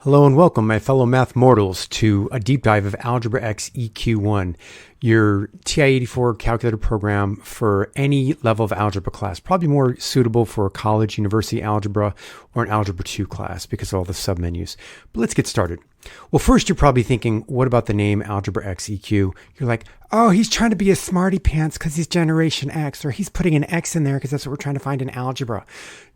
Hello and welcome, my fellow math mortals, to a deep dive of ALGXEQ1, your TI84 calculator program for any level of algebra class. Probably more suitable for a college, university algebra, or an Algebra 2 class because of all the submenus. But let's get started. Well, first you're probably thinking, what about the name Algebra XEQ? You're like, oh, he's trying to be a smarty pants because he's Generation X, or he's putting an X in there because that's what we're trying to find in algebra.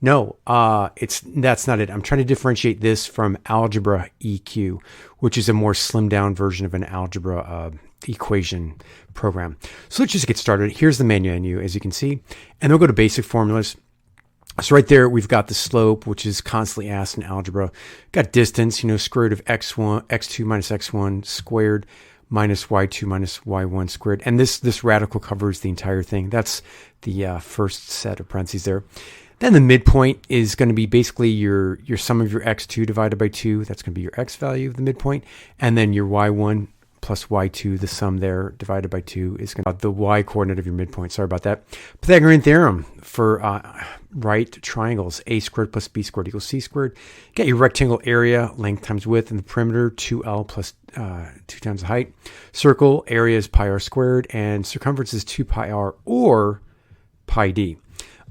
No, that's not it. I'm trying to differentiate this from Algebra EQ, which is a more slimmed down version of an algebra equation program. So let's just get started. Here's the menu, as you can see, and we'll go to basic formulas. So right there, we've got the slope, which is constantly asked in algebra. Got distance, square root of x2 minus x1 squared minus y2 minus y1 squared. And this radical covers the entire thing. That's the first set of parentheses there. Then the midpoint is going to be basically your sum of your x2 divided by 2. That's going to be your x value of the midpoint. And then your y1 plus y2, the sum there divided by 2 is going to be the y coordinate of your midpoint. Sorry about that. Pythagorean theorem for right triangles. A squared plus b squared equals c squared. Get your rectangle area, length times width, and the perimeter, 2l plus 2 times the height. Circle area is pi r squared, and circumference is 2 pi r or pi d.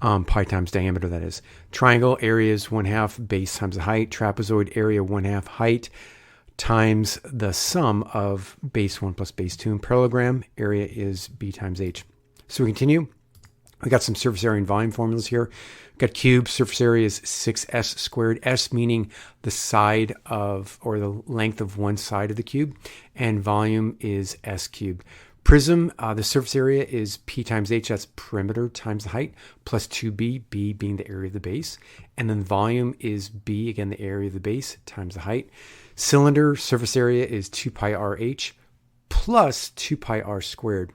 Pi times diameter, that is. Triangle area is 1/2 base times the height. Trapezoid area 1/2 height times the sum of base 1 plus base 2. And parallelogram area is b times h. So we continue. We got some surface area and volume formulas here. We've got cube, surface area is 6s squared, s meaning the side of, or the length of one side of the cube, and volume is s cubed. Prism, the surface area is p times h, that's perimeter times the height, plus 2b, b being the area of the base. And then volume is b, again, the area of the base, times the height. Cylinder, surface area is 2 pi rh plus 2 pi r squared.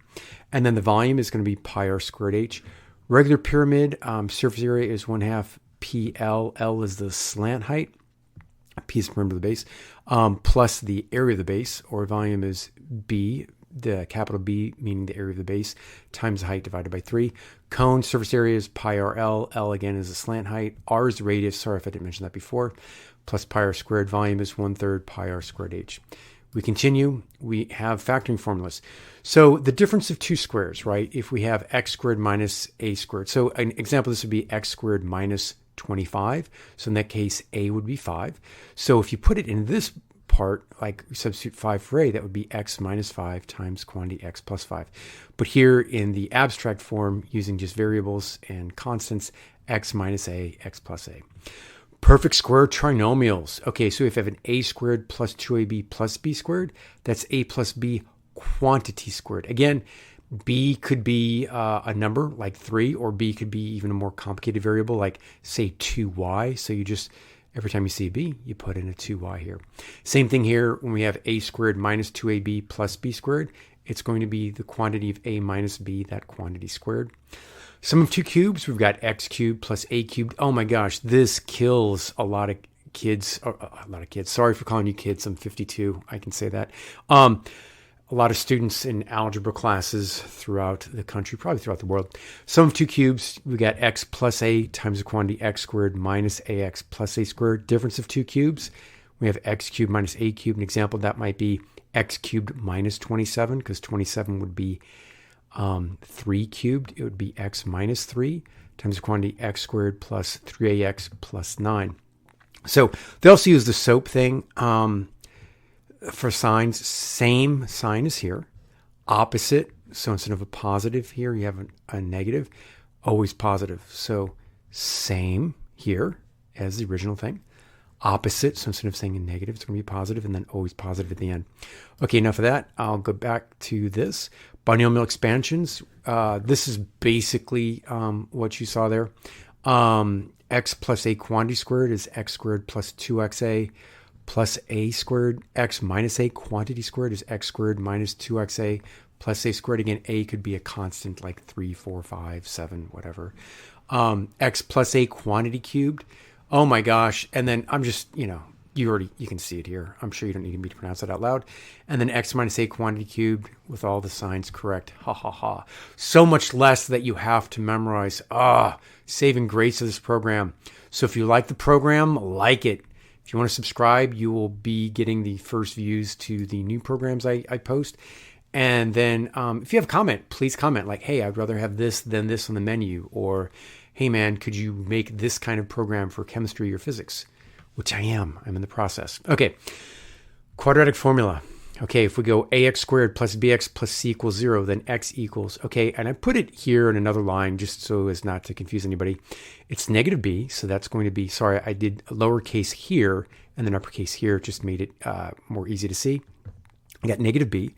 And then the volume is going to be pi r squared h. Regular pyramid, surface area is 1/2 pl. L is the slant height. P is the perimeter of the base, plus the area of the base, or volume is b, the capital B, meaning the area of the base, times the height divided by 3. Cone, surface area is pi r l. L, again, is the slant height. R is the radius. Sorry if I didn't mention that before. Plus pi r squared. Volume is 1/3 pi r squared h. We continue. We have factoring formulas. So the difference of two squares, right? If we have x squared minus a squared. So an example, this would be x squared minus 25. So in that case, a would be 5. So if you put it in this part, like substitute 5 for a, that would be x minus 5 times quantity x plus 5. But here in the abstract form, using just variables and constants, x minus a, x plus a. Perfect square trinomials. Okay, so if you have an a squared plus 2ab plus b squared, that's a plus b quantity squared. Again, b could be a number like 3, or b could be even a more complicated variable like, say, 2y. So you just, every time you see a b, you put in a 2y here. Same thing here when we have a squared minus 2ab plus b squared. It's going to be the quantity of a minus b, that quantity squared. Sum of two cubes, we've got x cubed plus a cubed. Oh my gosh, this kills a lot of kids. Sorry for calling you kids. I'm 52. I can say that. A lot of students in algebra classes throughout the country, probably throughout the world. Sum of two cubes, we got x plus a times the quantity x squared minus ax plus a squared. Difference of two cubes, we have x cubed minus a cubed. An example of that might be x cubed minus 27, because 27 would be 3 cubed. It would be x minus 3 times the quantity x squared plus 3ax plus 9. So they also use the SOAP thing for signs. Same sign as here. Opposite. So instead of a positive here, you have a negative. Always positive. So same here as the original thing. Opposite. So instead of saying a negative, it's going to be positive, and then always positive at the end. Okay, enough of that. I'll go back to this. Binomial expansions. This is basically what you saw there. X plus a quantity squared is x squared plus 2xa plus a squared. X minus a quantity squared is x squared minus 2xa plus a squared. Again, a could be a constant like 3, 4, 5, 7, whatever. X plus a quantity cubed. Oh my gosh. And then I'm just, you can see it here. I'm sure you don't need me to pronounce that out loud. And then x minus a quantity cubed with all the signs correct. Ha ha ha. So much less that you have to memorize. Saving grace of this program. So if you like the program, like it. If If you want to subscribe, you will be getting the first views to the new programs I post. And then if you have a comment, please comment like, hey, I'd rather have this than this on the menu. Or, hey, man, could you make this kind of program for chemistry or physics? Which I am. I'm in the process. Okay. Quadratic formula. Okay, if we go ax squared plus bx plus c equals 0, then x equals, okay, and I put it here in another line just so as not to confuse anybody. It's negative b, so that's going to be, sorry, I did lowercase here and then uppercase here, just made it more easy to see. I got negative b,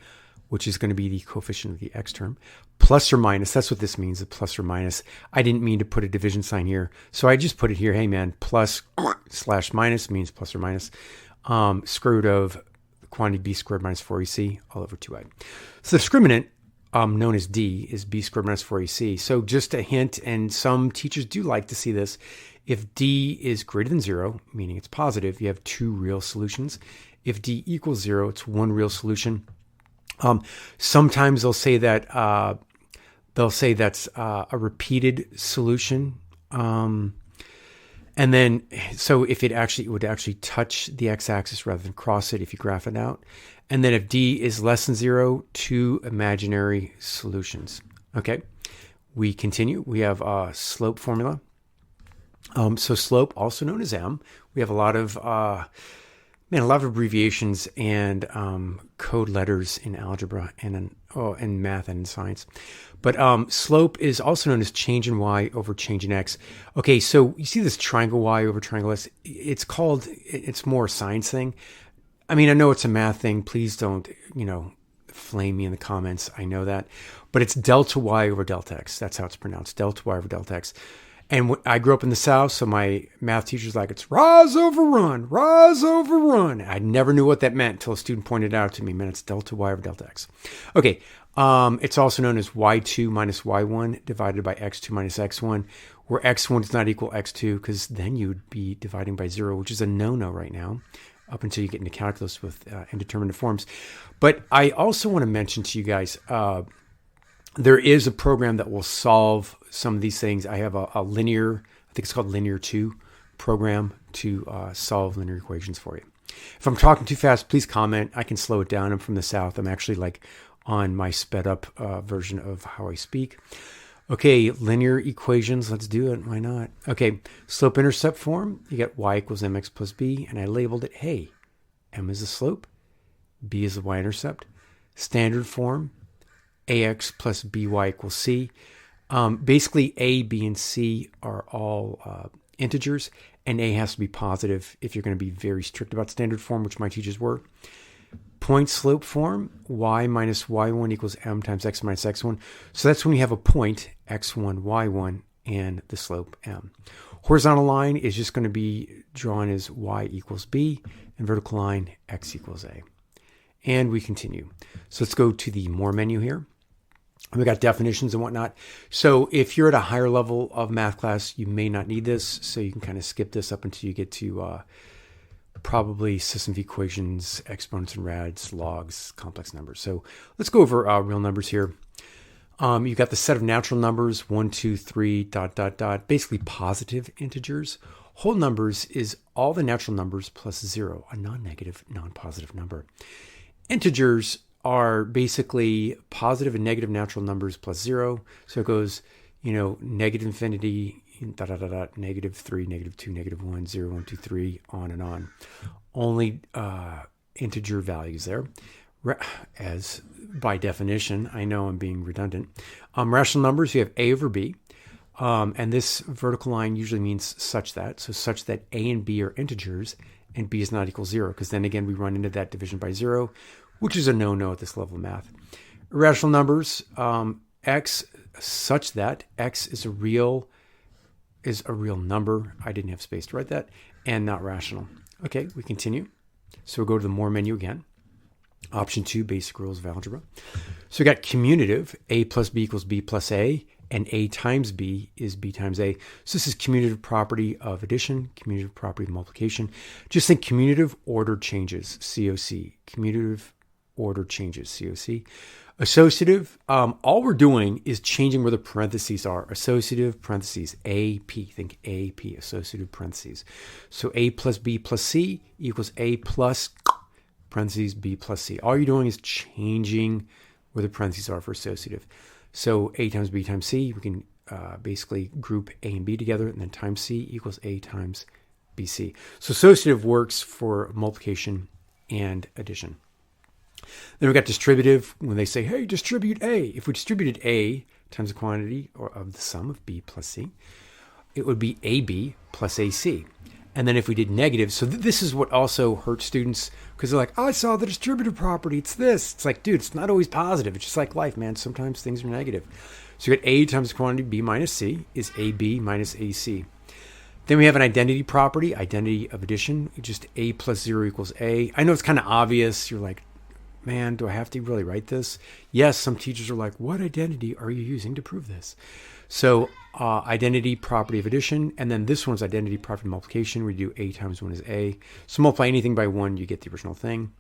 which is going to be the coefficient of the x term, plus or minus. That's what this means, a plus or minus. I didn't mean to put a division sign here, so I just put it here. Hey, man, plus slash minus means plus or minus. Square root of quantity b squared minus 4ac all over 2i. So the discriminant, known as d, is b squared minus 4ac. So just a hint, and some teachers do like to see this. If d is greater than 0, meaning it's positive, you have 2 real solutions. If d equals 0, it's 1 real solution. Sometimes they'll say that that's a repeated solution. And then, so if it would actually touch the x-axis rather than cross it if you graph it out. And then if d is less than 0, 2 imaginary solutions. Okay, we continue. We have a slope formula. So slope, also known as m. We have a lot of abbreviations and code letters in algebra and in math and in science. But slope is also known as change in y over change in x. Okay, so you see this triangle y over triangle s. It's more a science thing. I mean, I know it's a math thing. Please don't, flame me in the comments. I know that. But it's delta y over delta x. That's how it's pronounced, delta y over delta x. And I grew up in the South, so my math teacher's like, it's rise over run, rise over run. I never knew what that meant until a student pointed it out to me. Man, it's delta y over delta x. Okay, it's also known as y2 minus y1 divided by x2 minus x1, where x1 does not equal x2, because then you'd be dividing by 0, which is a no-no right now, up until you get into calculus with indeterminate forms. But I also want to mention to you guys, there is a program that will solve some of these things. I have a linear, I think it's called Linear 2 program to solve linear equations for you. If I'm talking too fast, please comment. I can slow it down. I'm from the South. I'm actually like on my sped up version of how I speak. Okay, linear equations. Let's do it. Why not? Okay, slope intercept form. You get y equals mx plus b. And I labeled it, hey, m is the slope, b is the y-intercept. Standard form, ax plus by equals c. Basically, a, b, and c are all integers, and a has to be positive if you're going to be very strict about standard form, which my teachers were. Point slope form, y minus y1 equals m times x minus x1. So that's when you have a point, x1, y1, and the slope m. Horizontal line is just going to be drawn as y equals b, and vertical line, x equals a. And we continue. So let's go to the more menu here. We got definitions and whatnot. So if you're at a higher level of math class, you may not need this. So you can kind of skip this up until you get to probably system of equations, exponents and rads, logs, complex numbers. So let's go over real numbers here. You've got the set of natural numbers, 1, 2, 3, ... basically positive integers. Whole numbers is all the natural numbers plus 0, a non-negative, non-positive number. Integers are basically positive and negative natural numbers plus 0. So it goes, negative infinity, ... negative 3, negative 2, negative 1, 0, 1, 2, 3, on and on. Only integer values there. As by definition, I know I'm being redundant. Rational numbers, you have a over b. And this vertical line usually means such that. So such that a and b are integers and b is not equal 0. Because then again, we run into that division by 0, which is a no-no at this level of math. Irrational numbers, x such that x is a real number. I didn't have space to write that, and not rational. Okay, we continue. So we'll go to the more menu again. Option 2, basic rules of algebra. So we got commutative, a plus b equals b plus a, and a times b is b times a. So this is commutative property of addition, commutative property of multiplication. Just think commutative order changes, COC. Commutative order changes, COC. Associative, all we're doing is changing where the parentheses are. Associative parentheses, AP, think AP, associative parentheses. So A plus B plus C equals A plus parentheses B plus C. All you're doing is changing where the parentheses are for associative. So A times B times C, we can basically group A and B together, and then times C equals A times BC. So associative works for multiplication and addition. Then we got distributive when they say, hey, distribute A. If we distributed A times the quantity or of the sum of B plus C, it would be AB plus AC. And then if we did negative, so this is what also hurts students because they're like, oh, I saw the distributive property. It's this. It's like, dude, it's not always positive. It's just like life, man. Sometimes things are negative. So you got A times the quantity B minus C is AB minus AC. Then we have an identity property, identity of addition, just A plus 0 equals A. I know it's kind of obvious. You're like, man, do I have to really write this? Yes, some teachers are like, what identity are you using to prove this? So identity property of addition, and then this one's identity property of multiplication. We do A times 1 is A. So multiply anything by 1, you get the original thing.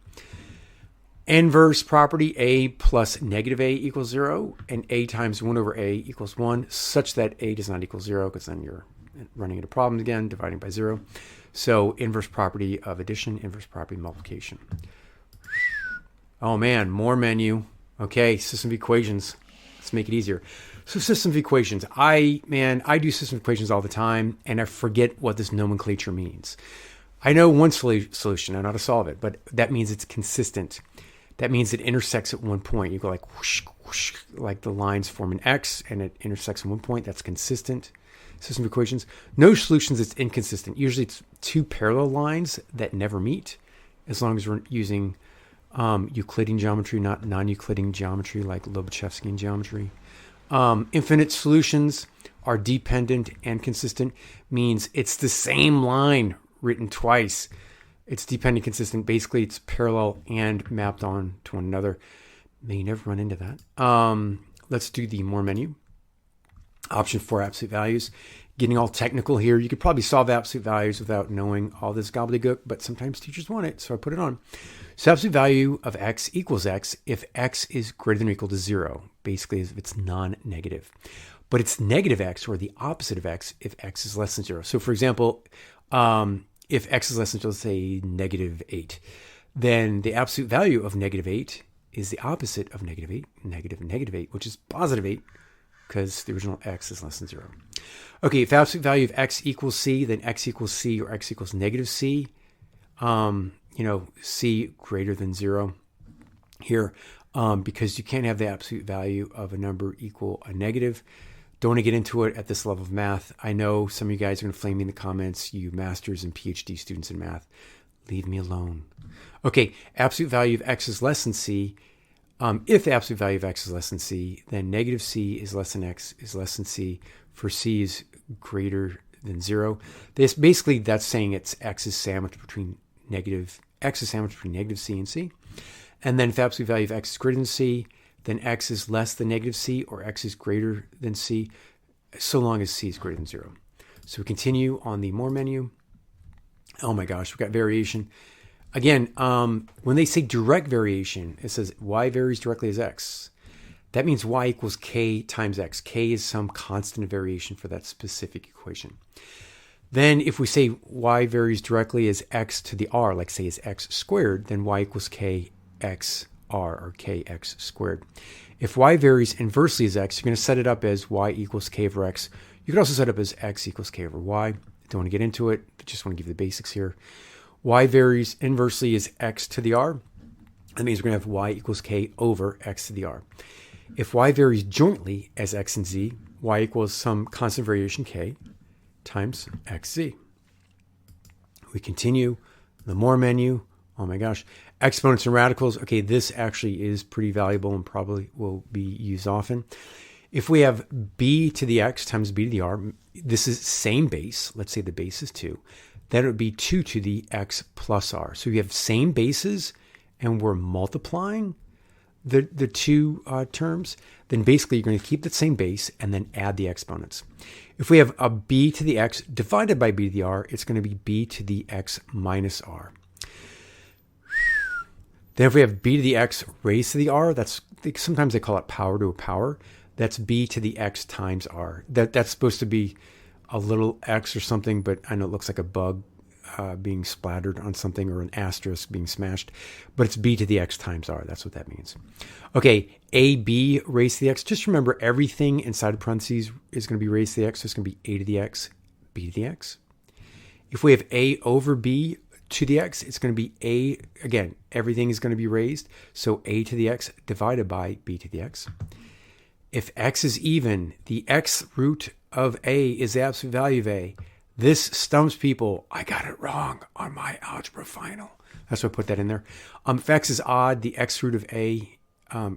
Inverse property, A plus negative A equals 0, and A times 1 over A equals 1, such that A does not equal 0, because then you're running into problems again, dividing by 0. So inverse property of addition, inverse property of multiplication. Oh man, more menu. Okay, system of equations. Let's make it easier. So system of equations. I do system of equations all the time, and I forget what this nomenclature means. I know one solution. I know how to solve it, but that means it's consistent. That means it intersects at one point. You go like whoosh, whoosh, like the lines form an X, and it intersects at one point. That's consistent. System of equations. No solutions, it's inconsistent. Usually it's two parallel lines that never meet, as long as we're using Euclidean geometry, not non-Euclidean geometry like Lobachevskian geometry. Infinite solutions are dependent and consistent, means it's the same line written twice. It's dependent, consistent. Basically, it's parallel and mapped on to one another. May you never run into that. Let's do the more menu. Option 4, absolute values. Getting all technical here. You could probably solve absolute values without knowing all this gobbledygook, but sometimes teachers want it, so I put it on. So absolute value of x equals x if x is greater than or equal to 0, basically if it's non-negative. But it's negative x, or the opposite of x, if x is less than 0. So for example, if x is less than, let's say, negative 8, then the absolute value of negative 8 is the opposite of negative 8, negative 8, which is positive 8, because the original x is less than 0. Okay, if absolute value of x equals c, then x equals c or x equals negative c. C greater than 0 here, because you can't have the absolute value of a number equal a negative. Don't want to get into it at this level of math. I know some of you guys are going to flame me in the comments, you masters and PhD students in math. Leave me alone. Okay, absolute value of x is less than c. If the absolute value of x is less than c, then negative c is less than x is less than c, for c is greater than 0. Basically, that's saying it's x is sandwiched between negative c and c. And then if the absolute value of x is greater than c, then x is less than negative c, or x is greater than c, so long as c is greater than 0. So we continue on the more menu. Oh my gosh, we've got variation. Again, when they say direct variation, it says y varies directly as x. That means y equals k times x. K is some constant of variation for that specific equation. Then if we say y varies directly as x to the r, like say is x squared, then y equals k x r, or kx squared. If y varies inversely as x, you're going to set it up as y equals k over x. You could also set it up as x equals k over y. Don't want to get into it, but just want to give you the basics here. Y varies inversely as x to the r. That means we're going to have y equals k over x to the r. If y varies jointly as x and z, y equals some constant variation k times xz. We continue the more menu. Oh my gosh. Exponents and radicals. Okay, this actually is pretty valuable and probably will be used often. If we have b to the x times b to the r, this is same base. Let's say the base is 2. Then it would be 2 to the x plus r. So we have same bases and we're multiplying the two terms. Then basically you're going to keep the same base and then add the exponents. If we have a b to the x divided by b to the r, it's going to be b to the x minus r. Then if we have b to the x raised to the r, sometimes they call it power to a power. That's b to the x times r. That's supposed to be a little x or something, but I know it looks like a bug being splattered on something, or an asterisk being smashed, but it's b to the x times r. That's what that means. Okay, ab raised to the x. Just remember, everything inside of parentheses is going to be raised to the x, so it's going to be a to the x, b to the x. If we have a over b to the x, it's going to be a, again, everything is going to be raised, so a to the x divided by b to the x. If x is even, the x root of a is the absolute value of a. This stumps people. I got it wrong on my algebra final. That's why I put that in there. If x is odd, the x root of a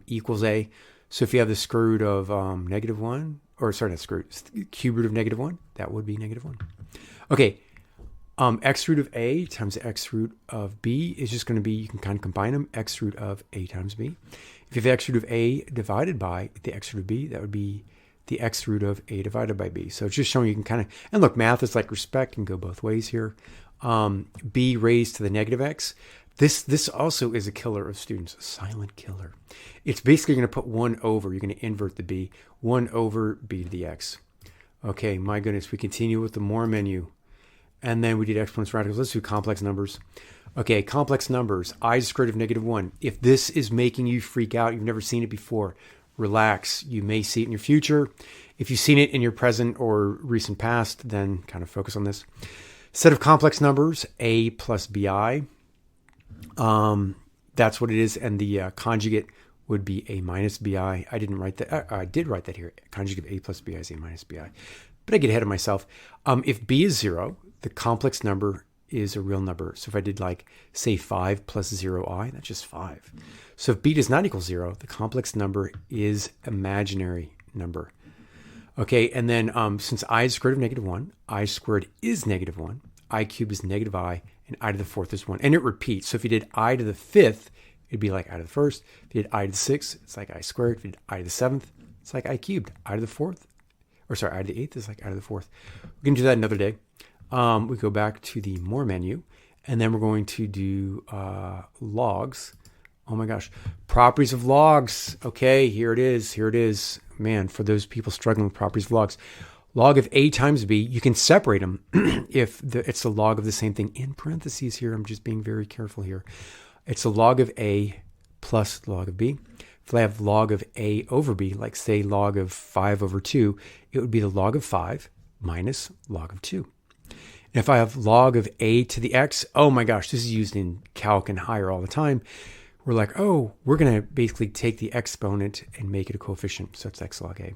equals a. So if you have the square root of negative 1, or sorry, not square root, cube root of negative 1, that would be negative 1. Okay, x root of a times the x root of b is just going to be, you can kind of combine them, x root of a times b. If you have x root of a divided by the x root of b, that would be the x root of a divided by b. So it's just showing you can kind of, and look, math is like respect, can go both ways here. B raised to the negative x. This also is a killer of students, a silent killer. It's basically going to put 1 over, you're going to invert the b, 1 over b to the x. Okay, my goodness, we continue with the more menu. And then we did exponents, radicals. Let's do complex numbers. Okay, complex numbers, I squared of negative 1. If this is making you freak out, you've never seen it before, relax. You may see it in your future. If you've seen it in your present or recent past, then kind of focus on this. Set of complex numbers, a plus bi. That's what it is. And the conjugate would be a minus bi. I didn't write that. I did write that here. Conjugate of a plus bi is a minus bi. But I get ahead of myself. If b is 0, the complex number is a real number. So if I did like, say 5 plus 0i, that's just 5. So if b does not equal 0, the complex number is imaginary number. Okay, and then since I is square root of negative 1, I squared is negative 1, I cubed is negative I, and I to the 4th is 1. And it repeats. So if you did I to the 5th, it'd be like I to the 1st. If you did I to the 6th, it's like I squared. If you did I to the 7th, it's like I cubed. I to the 4th, or sorry, I to the 8th is like I to the 4th. We can do that another day. We go back to the more menu, and then we're going to do logs. Oh my gosh, properties of logs. Okay, here it is. Here it is. Man, for those people struggling with properties of logs, log of a times b, you can separate them if it's the log of the same thing. In parentheses here, I'm just being very careful here. It's a log of a plus log of b. If I have log of a over b, like say log of 5 over 2, it would be the log of 5 minus log of 2. And if I have log of a to the x, oh my gosh, this is used in calc and higher all the time. We're like, oh, we're going to basically take the exponent and make it a coefficient. So it's x log a.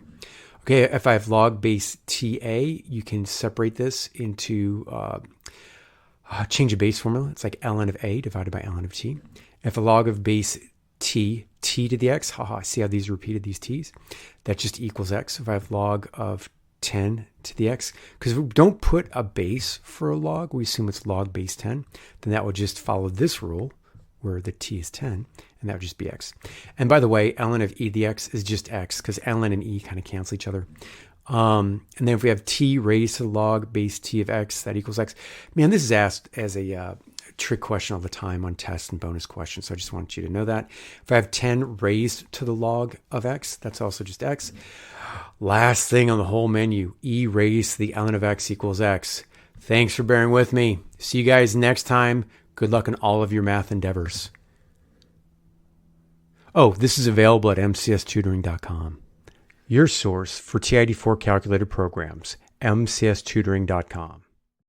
Okay, if I have log base ta, you can separate this into change of base formula. It's like ln of a divided by ln of t. If a log of base t to the x, see how these repeated, these t's? That just equals x. If I have log of 10 to the x, because we don't put a base for a log, we assume it's log base 10, then that would just follow this rule where the t is 10, and that would just be x. And by the way, ln of e to the x is just x, because ln and e kind of cancel each other. And then if we have t raised to the log base t of x, that equals x. Man, this is asked as a trick question all the time on tests and bonus questions, so I just want you to know that. If I have 10 raised to the log of x, that's also just x. Last thing on the whole menu, e raised to the ln of x equals x. Thanks for bearing with me. See you guys next time. Good luck in all of your math endeavors. Oh, this is available at mcstutoring.com. Your source for TI84 calculator programs, mcstutoring.com.